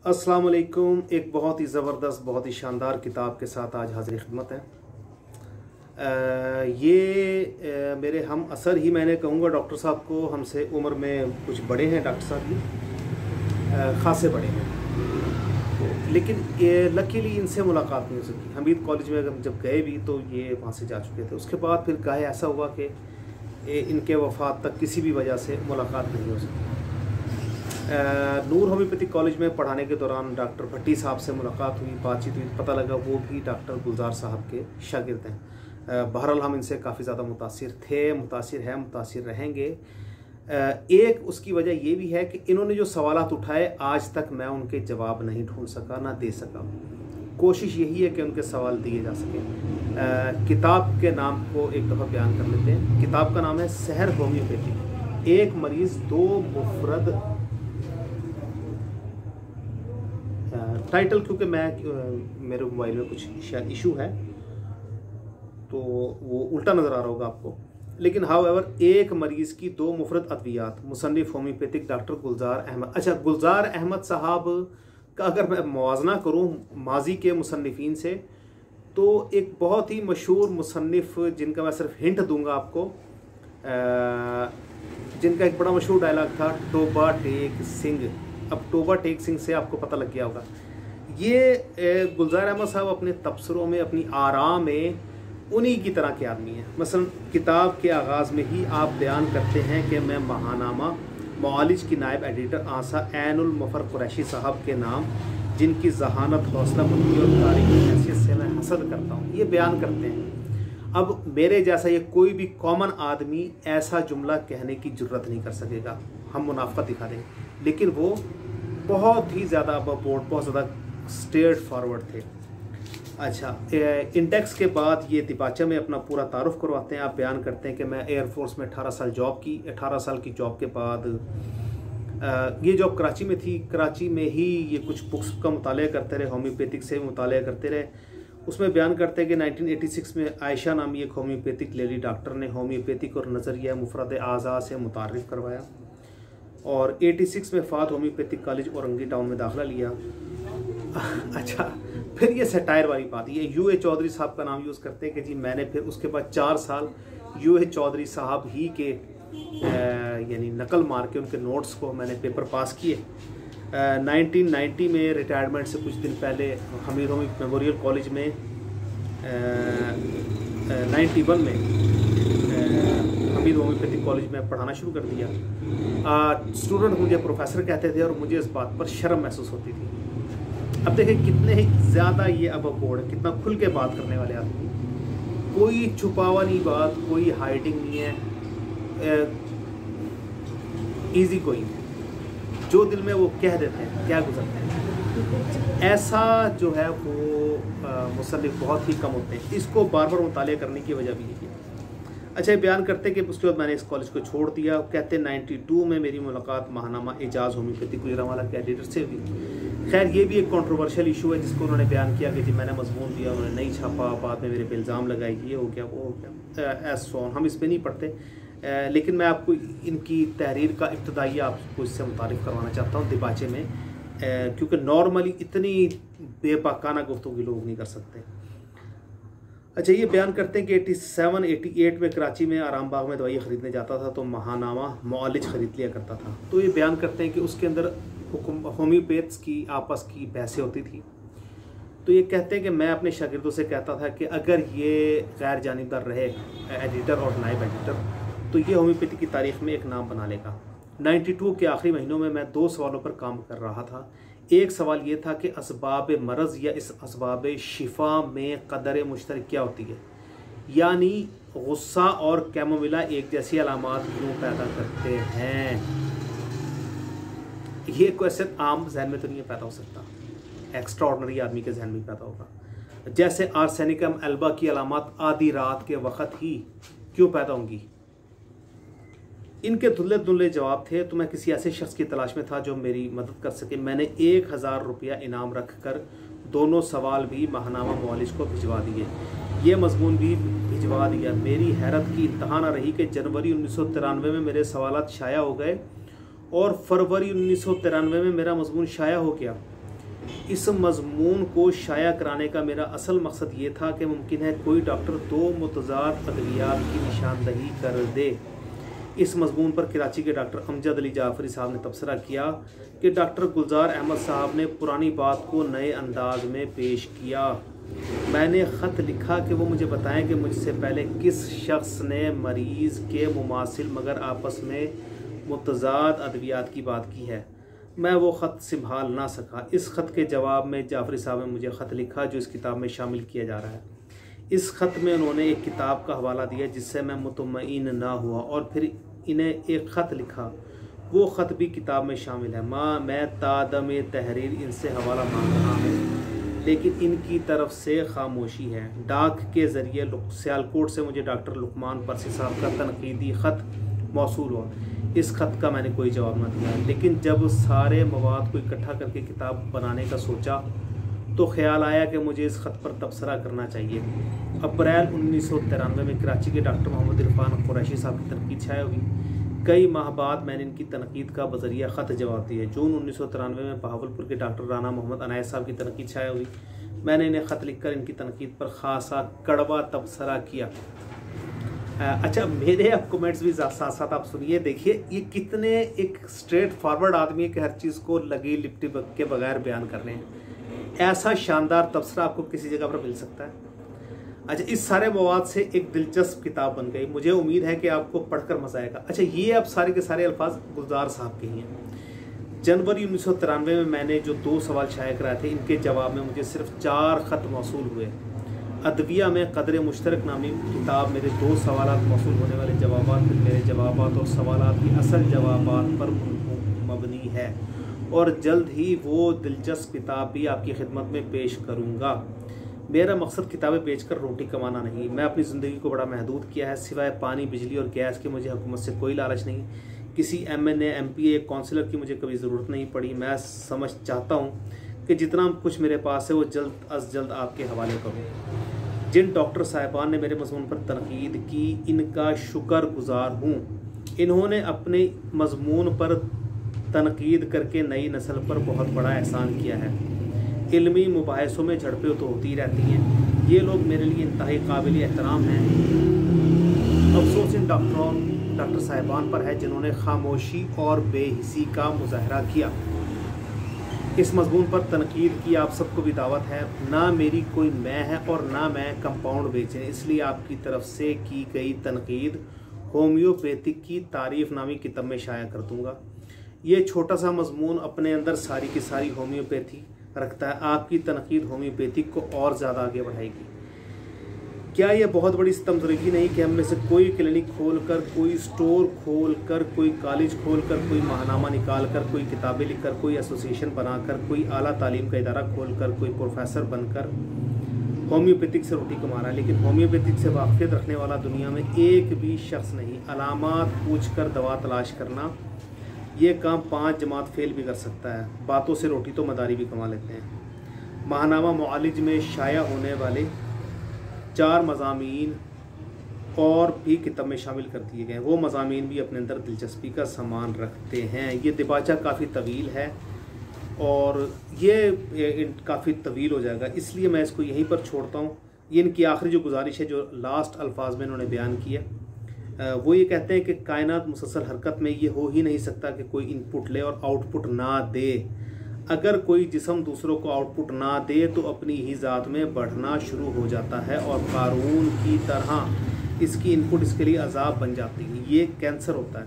अस्सलाम वालेकुम। एक बहुत ही ज़बरदस्त, बहुत ही शानदार किताब के साथ आज हाज़िर खिदमत है। ये मेरे हम असर ही मैंने कहूँगा डॉक्टर साहब को, हमसे उम्र में कुछ बड़े हैं डॉक्टर साहब भी, ख़ासे बड़े हैं। लेकिन ये लकीली इनसे मुलाकात नहीं हो सकी। हमीद कॉलेज में जब गए भी तो ये वहाँ से जा चुके थे। उसके बाद फिर कहे ऐसा हुआ कि इनके वफ़ात तक किसी भी वजह से मुलाकात नहीं हो सकी। नूर होम्योपैथिक कॉलेज में पढ़ाने के दौरान डॉक्टर भट्टी साहब से मुलाकात हुई, बातचीत हुई, पता लगा वो भी डॉक्टर गुलजार साहब के शागिर्द हैं। बहरहाल हम इनसे काफ़ी ज़्यादा मुतासिर थे, मुतासिर हैं, मुतासिर रहेंगे। एक उसकी वजह ये भी है कि इन्होंने जो सवालात उठाए आज तक मैं उनके जवाब नहीं ढूंढ सका, ना दे सका। कोशिश यही है कि उनके सवाल दिए जा सकें। किताब के नाम को एक दफ़ा बयान कर लेते हैं। किताब का नाम है सहर होम्योपैथी, एक मरीज़ दो मुफरद। टाइटल क्योंकि मेरे मोबाइल में कुछ शायद इशू है तो वो उल्टा नज़र आ रहा होगा आपको, लेकिन हाउएवर एक मरीज़ की दो मुफरद अद्वियात, मुसन्निफ़ होम्योपैथिक डॉक्टर गुलजार अहमद। अच्छा, गुलजार अहमद साहब का अगर मैं मुवाजना करूँ माजी के मुसन्निफ़ीन से, तो एक बहुत ही मशहूर मुसन्निफ़ जिनका मैं सिर्फ हिंट दूंगा आपको, जिनका एक बड़ा मशहूर डायलॉग था, टोबा टेक सिंह। अब टोबा टेक सिंह से आपको पता लग गया होगा। ये गुलजार अहमद साहब अपने तबसरों में, अपनी आराम में उन्हीं की तरह के आदमी हैं। मसलन किताब के आगाज़ में ही आप बयान करते हैं कि मैं महानामा मौलिज की नायब एडिटर आसा ऐनुल मुफर कुरैशी साहब के नाम, जिनकी जहानत, हौसला बुलंदी और तारीखी हैसियत से मैं हसद करता हूँ, ये बयान करते हैं। अब मेरे जैसा ये कोई भी कॉमन आदमी ऐसा जुमला कहने की जुर्रत नहीं कर सकेगा, हम मुनाफा दिखा दें, लेकिन वो बहुत ही ज़्यादा अबव बोर्ड, बहुत ज़्यादा स्ट्रेट फॉरवर्ड थे। अच्छा, इंडेक्स के बाद ये दिबाचा में अपना पूरा तारुफ करवाते हैं। आप बयान करते हैं कि मैं एयरफोर्स में 18 साल जॉब की। 18 साल की जॉब के बाद ये जॉब कराची में थी। कराची में ही ये कुछ बुक्स का मुताला करते रहे, होम्योपैथिक से मुताला करते रहे। उसमें बयान करते हैं कि 1986 में आयशा नामी एक होम्योपैथिक लेडी डॉक्टर ने होम्योपैथिक और नज़रिया मुफरद आज़ा से मुतारिफ़ करवाया और 86 में फ़ात होम्योपैथिक कॉलेज औरंगी टाउन में दाखिला लिया। अच्छा, फिर ये सटायर वाली बात, ये यूए चौधरी साहब का नाम यूज़ करते हैं कि जी मैंने फिर उसके बाद 4 साल यूए चौधरी साहब ही के यानी नकल मार के उनके नोट्स को मैंने पेपर पास किए। 1990 में रिटायरमेंट से कुछ दिन पहले हमीद मेमोरियल कॉलेज में 91 में हमीद होम्योपैथिक कॉलेज में पढ़ाना शुरू कर दिया। स्टूडेंट मुझे प्रोफेसर कहते थे और मुझे इस बात पर शर्म महसूस होती थी। अब देखें कितने ही ज़्यादा ये अब बोर्ड है, कितना खुल के बात करने वाले आदमी, कोई छुपावा नहीं बात, कोई हाइडिंग नहीं है, इजी कोई नहीं, जो दिल में वो कह देते हैं, क्या गुजरते हैं। ऐसा जो है वो मुसन्निफ़ बहुत ही कम होते हैं। इसको बार बार मुताले करने की वजह भी यही है। अच्छा, ये बयान करते कि उसके बाद मैंने इस कॉलेज को छोड़ दिया। कहते 92 में मेरी मुलाकात महानामा एजाज़ होम्योपैथिक गुजरांवाला के एडिटर से हुई। खैर ये भी एक कंट्रोवर्शियल इशू है जिसको उन्होंने बयान किया कि जी मैंने मजमून दिया, उन्होंने नहीं छापा, बाद में मेरे पे इल्ज़ाम लगाए, ये हो गया, वो हो गया, ऐसा। हम इस पर नहीं पढ़ते, लेकिन मैं आपको इनकी तहरीर का इब्तदाइया आपको इससे मुतारिफ़ करवाना चाहता हूँ दिबाचे में, क्योंकि नॉर्मली इतनी बेबाकाना गुफ्तगू लोग नहीं कर सकते। अच्छा, ये बयान करते हैं कि 87-88 में कराची में आराम बाग में दवाई ख़रीदने जाता था तो महानामा मौलिज ख़रीद लिया करता था। तो ये बयान करते हैं कि उसके अंदर होम्योपैथ्स की आपस की बहसें होती थी। तो ये कहते हैं कि मैं अपने शागिर्दों से कहता था कि अगर ये गैर जानिबदार रहे एडिटर और नायब एडिटर तो ये होम्योपैथी की तारीख़ में एक नाम बना लेगा। 92 के आखिरी महीनों में मैं 2 सवालों पर काम कर रहा था। एक सवाल ये था कि असबाब मरज़ या इस असबाब शिफा में कदर मुश्तरक क्या होती है, यानी गुस्सा और कैमोमिला एक जैसी अलामात क्यों पैदा करते हैं। ये क्वेश्चन आम जहन में तो नहीं पैदा हो सकता, एक्स्ट्रा ऑर्डनरी आदमी के जहन में पैदा होगा। जैसे आर्सेनिकम एल्बा की अलामात आधी रात के वक़्त ही क्यों पैदा होंगी। इनके धुल्ले धुल्ले जवाब थे। तो मैं किसी ऐसे शख्स की तलाश में था जो मेरी मदद कर सके। मैंने 1000 रुपया इनाम रख कर दोनों सवाल भी महानामा मौलिज को भिजवा दिए, ये मजमून भी भिजवा दिया। मेरी हैरत की इंतहा न रही कि जनवरी 1993 में मेरे सवालात शाया हो गए और फरवरी 1993 में मेरा मजमून शाया हो गया। इस मजमून को शाया कराने का मेरा असल मकसद ये था कि मुमकिन है कोई डॉक्टर दो मुतज़ाद अद्वियात की निशानदही कर दे। इस मजमून पर कराची के डॉक्टर अमजद अली जाफरी साहब ने तबसरा किया कि डॉक्टर गुलजार अहमद साहब ने पुरानी बात को नए अंदाज में पेश किया। मैंने ख़त लिखा कि वो मुझे बताएं कि मुझसे पहले किस शख्स ने मरीज़ के मुमासिल मगर आपस में मुतज़ाद अद्वियात की बात की है। मैं वो ख़त संभाल ना सका। इस ख़त के जवाब में जाफरी साहब ने मुझे ख़त लिखा जो इस किताब में शामिल किया जा रहा है। इस ख़त में उन्होंने एक किताब का हवाला दिया जिससे मैं मुतमईन ना हुआ और फिर इन्हें एक ख़त लिखा। वो ख़त भी किताब में शामिल है। मैं तादम तहरीर इनसे हवाला मांग रहा हूँ लेकिन इनकी तरफ से खामोशी है। डाक के ज़रिए सियालकोट से मुझे डॉक्टर लुकमान परसी साहब का तनकीदी ख़त मौसूल हुआ। इस ख़त का मैंने कोई जवाब ना दिया, लेकिन जब सारे मवाद को इकट्ठा करके किताब बनाने का सोचा तो ख्याल आया कि मुझे इस ख़त पर तबसरा करना चाहिए। अप्रैल 1993 में कराची के डॉक्टर मोहम्मद इरफान कुरैशी साहब की तनकीद शाया हुई। कई माह बाद मैंने इनकी तनकीद का बज़रिया ख़त जवाब दिया। जून 1993 में बहावलपुर के डॉक्टर राना मोहम्मद अनायत साहब की तनकीद शाया हुई। मैंने इन्हें ख़त लिखकर इनकी तनकीद पर ख़ासा कड़वा तबसरा किया। अच्छा, मेरे अब कमेंट्स भी साथ साथ आप सुनिए। देखिए ये कितने एक स्ट्रेट फॉरवर्ड आदमी है कि हर चीज़ को लगी लिपटी के बगैर बयान कर रहे हैं। ऐसा शानदार तबसरा आपको किसी जगह पर मिल सकता है? अच्छा, इस सारे मवाद से एक दिलचस्प किताब बन गई। मुझे उम्मीद है कि आपको पढ़कर मजा आएगा। अच्छा, ये अब सारे के सारे अल्फाज गुलजार साहब के ही हैं। जनवरी 1993 में मैंने जो 2 सवाल शाया कराए थे, इनके जवाब में मुझे सिर्फ 4 ख़त मौसूल हुए। अदविया में कदर मुश्तरक नामी किताब मेरे 2 सवालात मौसूल होने वाले जवाबात, फिर मेरे जवाबात और सवालात की असल जवाबात पर मबनी है और जल्द ही वो दिलचस्प किताब भी आपकी खिदमत में पेश करूँगा। मेरा मकसद किताबें बेचकर रोटी कमाना नहीं। मैं अपनी ज़िंदगी को बड़ा महदूद किया है। सिवाय पानी, बिजली और गैस के मुझे हुकूमत से कोई लालच नहीं। किसी MNA, MPA, काउंसिलर की मुझे कभी ज़रूरत नहीं पड़ी। मैं समझ चाहता हूँ कि जितना कुछ मेरे पास है वो जल्द अज जल्द आपके हवाले करूँ। जिन डॉक्टर साहिबान ने मेरे मजमून पर तनकीद की, इनका शुक्रगुजार हूँ। इन्होंने अपने मजमून पर तनकीद करके नई नस्ल पर बहुत बड़ा एहसान किया है। इल्मी मुबाहिसों में झड़पें तो होती रहती हैं। ये लोग मेरे लिए इंतहाई काबिल एहतराम हैं। अफसोस इन डॉक्टर साहिबान पर है जिन्होंने खामोशी और बेहिसी का मुजाहरा किया। इस मजमून पर तनकीद की आप सबको भी दावत है। ना मेरी कोई मैं है और ना मैं कंपाउंड बेचने, इसलिए आपकी तरफ से की गई तनकीद होम्योपैथिक की तारीफ नामी किताब में शाया कर दूंगा। ये छोटा सा मजमून अपने अंदर सारी की सारी होम्योपैथी रखता है। आपकी तनकीद होम्योपैथिक को और ज़्यादा आगे बढ़ाएगी। क्या यह बहुत बड़ी सितमज़दगी नहीं कि हम में से कोई क्लिनिक खोलकर, कोई स्टोर खोलकर, कोई कॉलेज खोलकर, कोई माहनामा निकालकर, कोई किताबें लिखकर, कोई एसोसिएशन बनाकर, कोई आला तालीम का इदारा खोलकर, कोई प्रोफेसर बनकर होम्योपैथिक से रोटी कमा रहा है, लेकिन होम्योपैथिक से वाक़िफ़ियत रखने वाला दुनिया में एक भी शख्स नहीं। अलामात पूछ कर दवा तलाश करना, ये काम 5 जमात फेल भी कर सकता है। बातों से रोटी तो मदारी भी कमा लेते हैं। माहनामा मुआलिज में शाया होने वाले 4 मज़ामीन और भी किताब में शामिल कर दिए गए। वो मज़ामीन भी अपने अंदर दिलचस्पी का सामान रखते हैं। ये दिबाचा काफ़ी तवील है और ये काफ़ी तवील हो जाएगा, इसलिए मैं इसको यहीं पर छोड़ता हूँ। ये इनकी आखिरी जो गुजारिश है, जो लास्ट अल्फाज में इन्होंने बयान किया, वो ये कहते हैं कि कायनात मुसलसल हरकत में, ये हो ही नहीं सकता कि कोई इनपुट ले और आउटपुट ना दे। अगर कोई जिस्म दूसरों को आउटपुट ना दे तो अपनी ही ज़ात में बढ़ना शुरू हो जाता है और कारून की तरह इसकी इनपुट इसके लिए अजाब बन जाती है। ये कैंसर होता है।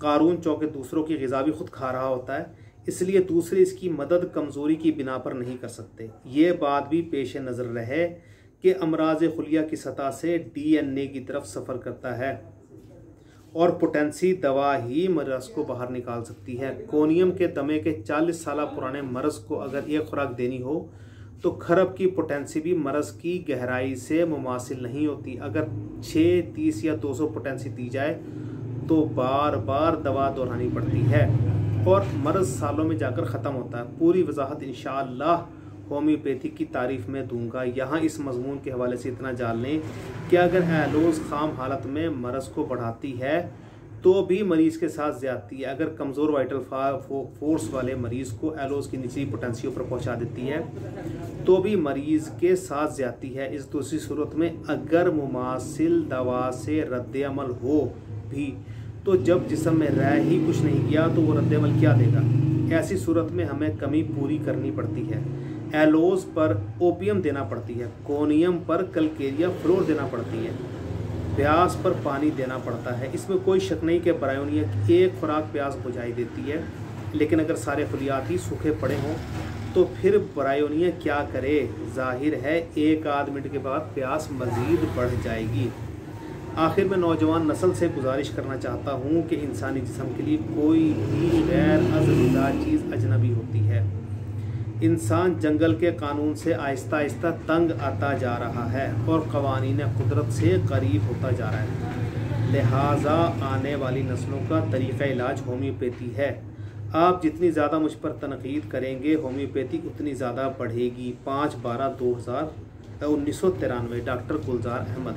कारून चौके दूसरों की ग़िज़ा भी खुद खा रहा होता है, इसलिए दूसरे इसकी मदद कमज़ोरी की बिना पर नहीं कर सकते। ये बात भी पेश नज़र रहे कि अमराज खुलिया की सतह से DNA की तरफ सफ़र करता है और पोटेंसी दवा ही मर्ज़ को बाहर निकाल सकती है। कोनियम के दमे के 40 साल पुराने मर्ज़ को अगर एक खुराक देनी हो तो खरब की पोटेंसी भी मर्ज़ की गहराई से मुमासिल नहीं होती। अगर 6, 30 या 200 पोटेंसी दी जाए तो बार बार दवा दोहरानी पड़ती है और मर्ज़ सालों में जाकर ख़त्म होता है। पूरी वजाहत इंशाअल्लाह होम्योपैथी की तारीफ में दूंगा। यहाँ इस मजमून के हवाले से इतना जान लें कि अगर एलोज़ खाम हालत में मर्ज़ को बढ़ाती है तो भी मरीज़ के साथ ज़्यादती है। अगर कमज़ोर वाइटल फोर्स वाले मरीज़ को एलोज की निचली पोटेंशियो पर पहुंचा देती है तो भी मरीज़ के साथ ज़्यादती है। इस दूसरी सूरत में अगर मुमासिल दवा से रद्द-ए-अमल हो भी तो जब जिस्म में रह ही कुछ नहीं गया तो वो रद्द-ए-अमल क्या देगा। ऐसी सूरत में हमें कमी पूरी करनी पड़ती है। एलोज पर ओपियम देना पड़ती है, कोनियम पर कलकेरिया फ्लोर देना पड़ती है, प्यास पर पानी देना पड़ता है। इसमें कोई शक नहीं कि ब्रायोनिया की एक खुराक प्यास बुझाई देती है, लेकिन अगर सारे खलियात ही सूखे पड़े हों तो फिर ब्रायोनिया क्या करे। जाहिर है एक आध मिनट के बाद प्यास मज़ीद बढ़ जाएगी। आखिर में नौजवान नस्ल से गुजारिश करना चाहता हूँ कि इंसानी जिस्म के लिए कोई भी गैर अज़-ग़िज़ा चीज़ अजनबी होती है। इंसान जंगल के कानून से आहिस्ता आहिस्ता तंग आता जा रहा है और क़वानीन कुदरत से करीब होता जा रहा है। लिहाजा आने वाली नस्लों का तरीक़ा इलाज होम्योपैथी है। आप जितनी ज़्यादा मुझ पर तनकीद करेंगे होम्योपैथी उतनी ज़्यादा बढ़ेगी। 5/12/1993 डॉक्टर गुलजार अहमद।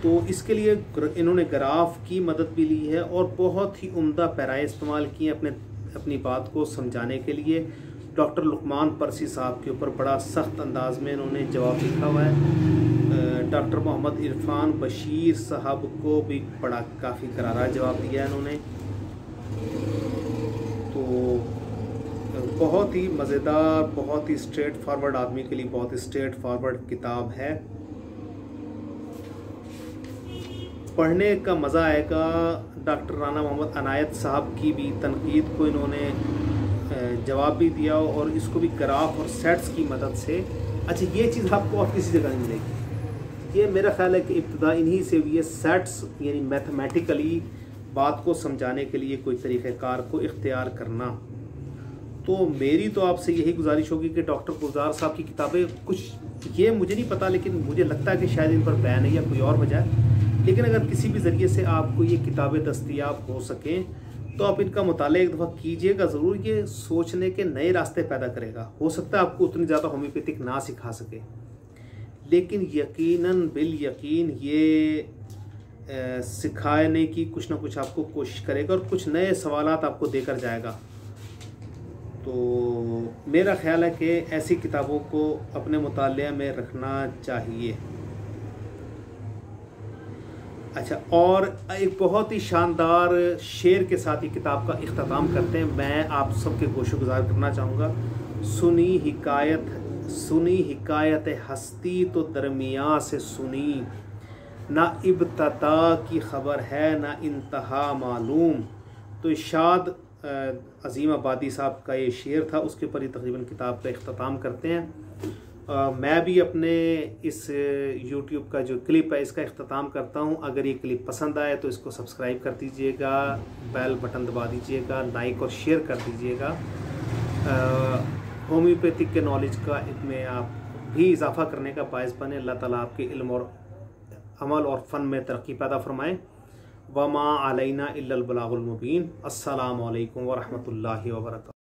तो इसके लिए इन्होंने ग्राफ की मदद भी ली है और बहुत ही उम्दा पैराए इस्तेमाल किए अपनी बात को समझाने के लिए। डॉक्टर लुकमान परसी साहब के ऊपर बड़ा सख्त अंदाज में इन्होंने जवाब लिखा हुआ है। डॉक्टर मोहम्मद इरफान बशीर साहब को भी बड़ा काफ़ी करारा जवाब दिया है इन्होंने। तो बहुत ही मज़ेदार, बहुत ही स्ट्रेट फॉरवर्ड, आदमी के लिए बहुत ही स्ट्रेट फॉरवर्ड किताब है। पढ़ने का मज़ा आएगा। डॉक्टर राना मोहम्मद अनायत साहब की भी तनकीद को इन्होंने जवाब भी दिया और इसको भी ग्राफ और सेट्स की मदद से। अच्छा, ये चीज़ आपको और किसी जगह नहीं मिलेगी। ये मेरा ख्याल है कि इब्तिदा इन्हीं से हुई है। सेट्स यानी मैथमेटिकली बात को समझाने के लिए कोई तरीक़ेकार को इख्तियार करना। तो मेरी तो आपसे यही गुजारिश होगी कि डॉक्टर गुलजार साहब की किताबें, कुछ ये मुझे नहीं पता लेकिन मुझे लगता है कि शायद इन पर बैन है या कोई और वजह है, लेकिन अगर किसी भी ज़रिए से आपको ये किताबें दस्तयाब हो सकें तो आप इनका मुताला एक दफ़ा कीजिएगा ज़रूर। ये सोचने के नए रास्ते पैदा करेगा। हो सकता है आपको उतनी ज़्यादा होम्योपैथिक ना सिखा सके, लेकिन यकीनन बिल यकीन ये सिखाने की कुछ ना कुछ आपको कोशिश करेगा और कुछ नए सवालात आपको देकर जाएगा। तो मेरा ख्याल है कि ऐसी किताबों को अपने मुताले में रखना चाहिए। अच्छा, और एक बहुत ही शानदार शेर के साथ ही किताब का इख्तिताम करते हैं। मैं आप सबके गोशुगुजार करना चाहूँगा। सुनी हिकायत हस्ती तो दरमिया से सुनी, ना इब्तदा की खबर है ना इंतहा मालूम। तो इरशाद अज़ीम आबादी साहब का ये शेर था, उसके ऊपर ही तकरीबन किताब का इख्तिताम करते हैं। मैं भी अपने इस YouTube का जो क्लिप है इसका इख्तिताम करता हूं। अगर ये क्लिप पसंद आए तो इसको सब्सक्राइब कर दीजिएगा, बेल बटन दबा दीजिएगा, लाइक और शेयर कर दीजिएगा। होम्योपैथिक के नॉलेज का इसमें आप भी इजाफ़ा करने का बायस बने। अल्लाह ताला आपके इल्म और अमल और फ़न में तरक्की पैदा फरमाए। वमा अलैना इल्लल बलागुल मुबीन। अस्सलामु अलैकुम व रहमतुल्लाहि व बरकातहू।